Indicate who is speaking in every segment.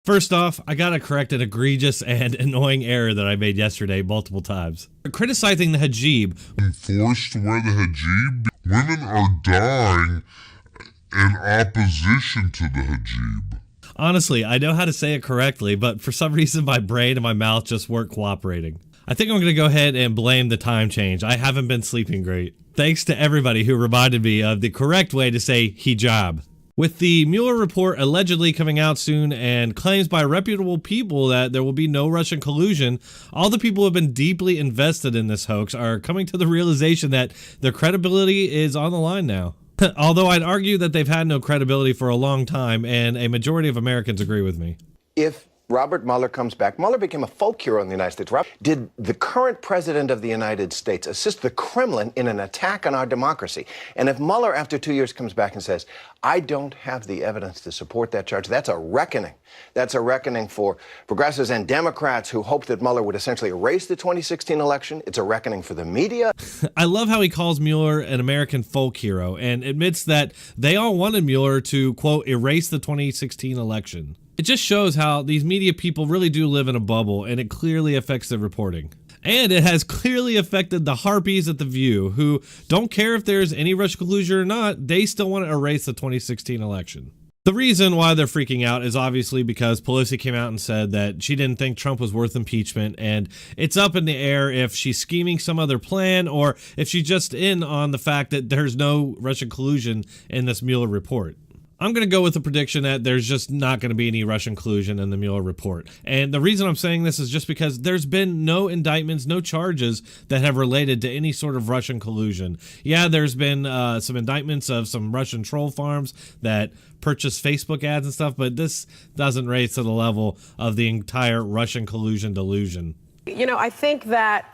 Speaker 1: First off, I gotta correct an egregious and annoying error that I made yesterday multiple times. Criticizing the hijab.
Speaker 2: Forced to wear the hijab? Women are dying in opposition to the hijab.
Speaker 1: Honestly, I know how to say it correctly, but for some reason my brain and my mouth just weren't cooperating. I think I'm gonna go ahead and blame the time change. I haven't been sleeping great. Thanks to everybody who reminded me of the correct way to say hijab. With the Mueller report allegedly coming out soon and claims by reputable people that there will be no Russian collusion, all the people who have been deeply invested in this hoax are coming to the realization that their credibility is on the line now. Although I'd argue that they've had no credibility for a long time, and a majority of Americans agree with me.
Speaker 3: If Robert Mueller comes back, Mueller became a folk hero in the United States. Did the current president of the United States assist the Kremlin in an attack on our democracy? And if Mueller, after 2 years, comes back and says, I don't have the evidence to support that charge, that's a reckoning. That's a reckoning for progressives and Democrats who hoped that Mueller would essentially erase the 2016 election. It's a reckoning for the media.
Speaker 1: I love how he calls Mueller an American folk hero and admits that they all wanted Mueller to, quote, erase the 2016 election. It just shows how these media people really do live in a bubble, and it clearly affects their reporting. And it has clearly affected the harpies at The View, who don't care if there's any Russian collusion or not, they still want to erase the 2016 election. The reason why they're freaking out is obviously because Pelosi came out and said that she didn't think Trump was worth impeachment, and it's up in the air if she's scheming some other plan or if she's just in on the fact that there's no Russian collusion in this Mueller report. I'm going to go with the prediction that there's just not going to be any Russian collusion in the Mueller report. And the reason I'm saying this is just because there's been no indictments, no charges that have related to any sort of Russian collusion. Yeah, there's been some indictments of some Russian troll farms that purchase Facebook ads and stuff, but this doesn't raise to the level of the entire Russian collusion delusion.
Speaker 4: You know, I think that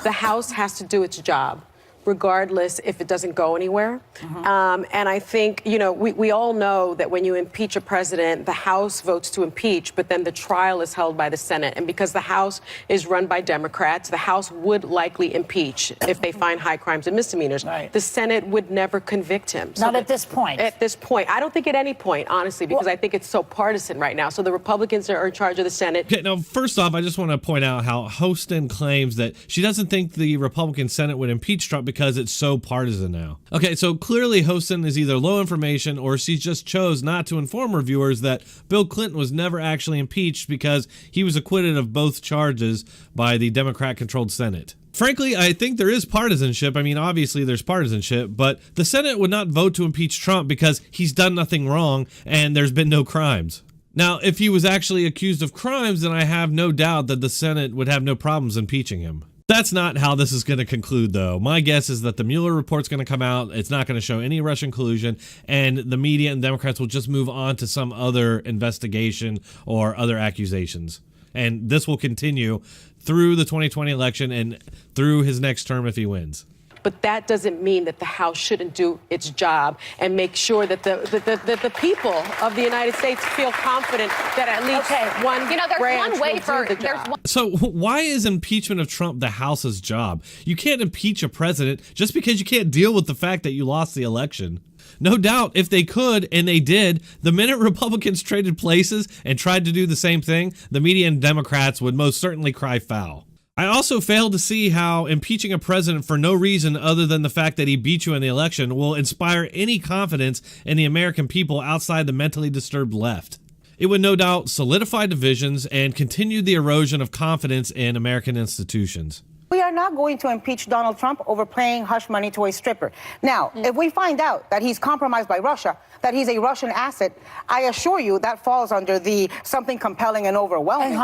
Speaker 4: the House has to do its job, regardless if it doesn't go anywhere. And I think, you know, we all know that when you impeach a president, the House votes to impeach, but then the trial is held by the Senate. And because the House is run by Democrats, the House would likely impeach if they find high crimes and misdemeanors.
Speaker 5: Right.
Speaker 4: The Senate would never convict him.
Speaker 5: Not at this point.
Speaker 4: At this point. I don't think at any point, honestly, because I think it's so partisan right now. So the Republicans are in charge of the Senate.
Speaker 1: Okay, now, first off, I just want to point out how Hostin claims that she doesn't think the Republican Senate would impeach Trump because it's so partisan now. Okay, so clearly Hostin is either low information or she just chose not to inform reviewers that Bill Clinton was never actually impeached because he was acquitted of both charges by the Democrat-controlled Senate. Frankly, I think there is partisanship. I mean, obviously there's partisanship, but the Senate would not vote to impeach Trump because he's done nothing wrong and there's been no crimes. Now, if he was actually accused of crimes, then I have no doubt that the Senate would have no problems impeaching him. That's not how this is going to conclude, though. My guess is that the Mueller report's going to come out. It's not going to show any Russian collusion, and the media and Democrats will just move on to some other investigation or other accusations. And this will continue through the 2020 election and through his next term if he wins.
Speaker 4: But that doesn't mean that the House shouldn't do its job and make sure that the people of the United States feel confident that at least one branch will do the job.
Speaker 1: So why is impeachment of Trump the House's job? You can't impeach a president just because you can't deal with the fact that you lost the election. No doubt, if they could, and they did, the minute Republicans traded places and tried to do the same thing, the media and Democrats would most certainly cry foul. I also fail to see how impeaching a president for no reason other than the fact that he beat you in the election will inspire any confidence in the American people outside the mentally disturbed left. It would no doubt solidify divisions and continue the erosion of confidence in American institutions.
Speaker 5: We are not going to impeach Donald Trump over paying hush money to a stripper. Now, if we find out that he's compromised by Russia, that he's a Russian asset, I assure you that falls under the something compelling and overwhelming.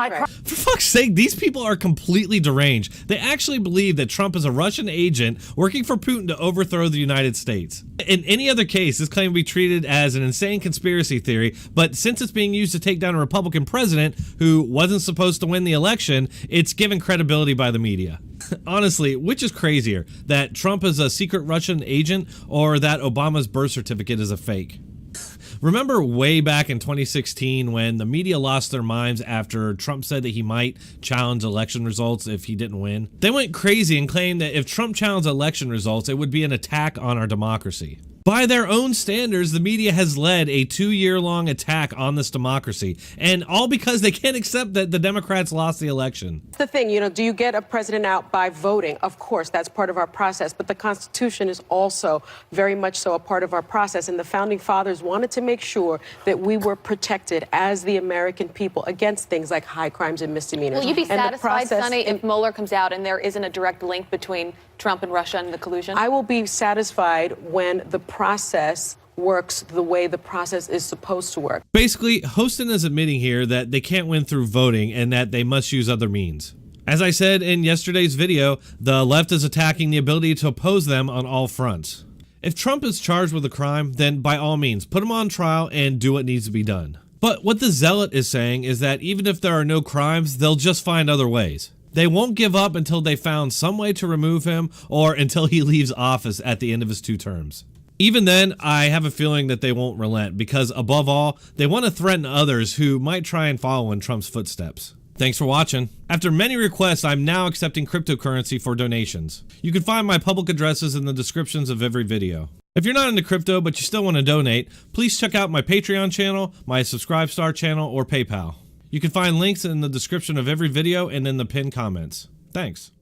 Speaker 1: For fuck's sake, these people are completely deranged. They actually believe that Trump is a Russian agent working for Putin to overthrow the United States. In any other case, this claim would be treated as an insane conspiracy theory, but since it's being used to take down a Republican president who wasn't supposed to win the election, it's given credibility by the media. Honestly, which is crazier, that Trump is a secret Russian agent or that Obama's birth certificate is a fake? Remember way back in 2016 when the media lost their minds after Trump said that he might challenge election results if he didn't win? They went crazy and claimed that if Trump challenged election results, it would be an attack on our democracy. By their own standards, the media has led a 2-year-long attack on this democracy, and all because they can't accept that the Democrats lost the election.
Speaker 4: The thing, do you get a president out by voting? Of course, that's part of our process, but the Constitution is also very much so a part of our process, and the Founding Fathers wanted to make sure that we were protected as the American people against things like high crimes and misdemeanors.
Speaker 6: Will you be satisfied, Sonny, if Mueller comes out and there isn't a direct link between Trump and Russia and the collusion?
Speaker 4: I will be satisfied when the process works the way the process is supposed to work.
Speaker 1: Basically, Hostin is admitting here that they can't win through voting and that they must use other means. As I said in yesterday's video, the left is attacking the ability to oppose them on all fronts. If Trump is charged with a crime, then by all means, put him on trial and do what needs to be done. But what the zealot is saying is that even if there are no crimes, they'll just find other ways. They won't give up until they found some way to remove him or until he leaves office at the end of his 2 terms. Even then, I have a feeling that they won't relent because, above all, they want to threaten others who might try and follow in Trump's footsteps. Thanks for watching. After many requests, I'm now accepting cryptocurrency for donations. You can find my public addresses in the descriptions of every video. If you're not into crypto but you still want to donate, please check out my Patreon channel, my Subscribestar channel, or PayPal. You can find links in the description of every video and in the pinned comments. Thanks.